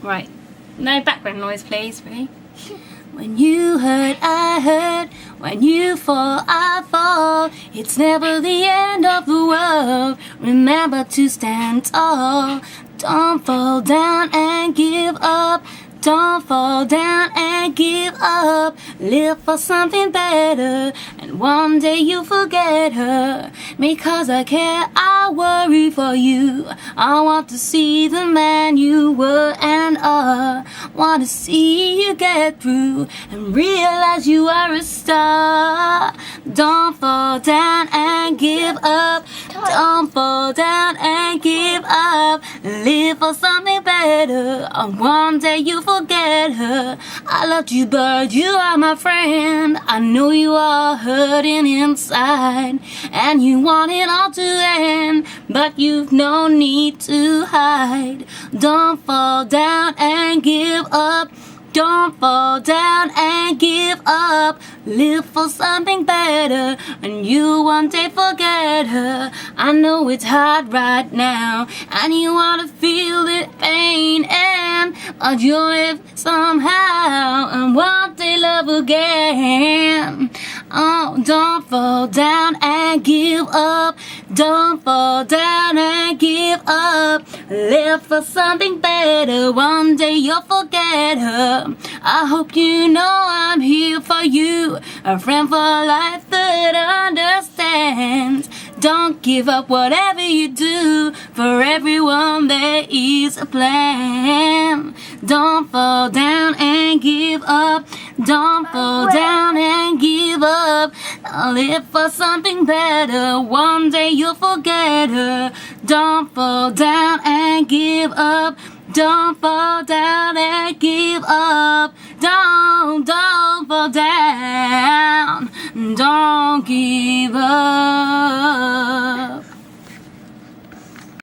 Right. No background noise, please. Ready? When you hurt, I hurt. When you fall, I fall. It's never the end of the world. Remember to stand tall. Don't fall down and give up. Don't fall down and give up. Live for something better, and one day you'll forget her. Because I care, I worry for you. I want to see the man you were and are. Want to see you get through and realize you are a star. Don't fall down and give up. Don't fall down and give up. Live for something better, and one day you forget her. I loved you, but you are my friend. I know you are hurting inside, and you want it all to end, but you've no need to hide. Don't fall down and give up. Don't fall down and give up. Live for something better, and you one day forget her. I know it's hard right now, and you wanna feel the pain, but you'll live somehow, and one day love again. Oh, don't fall down and give up. Don't fall down and give up. Live for something better, one day you'll forget her. I hope you know I'm here for you, a friend for life that understands. Don't give up whatever you do, for everyone there is a plan. Don't fall down and give up. Don't fall down and give up. I'll live for something better, one day you'll forget her. Don't fall down and give up. Don't fall down and give up. Don't fall down. Don't give up.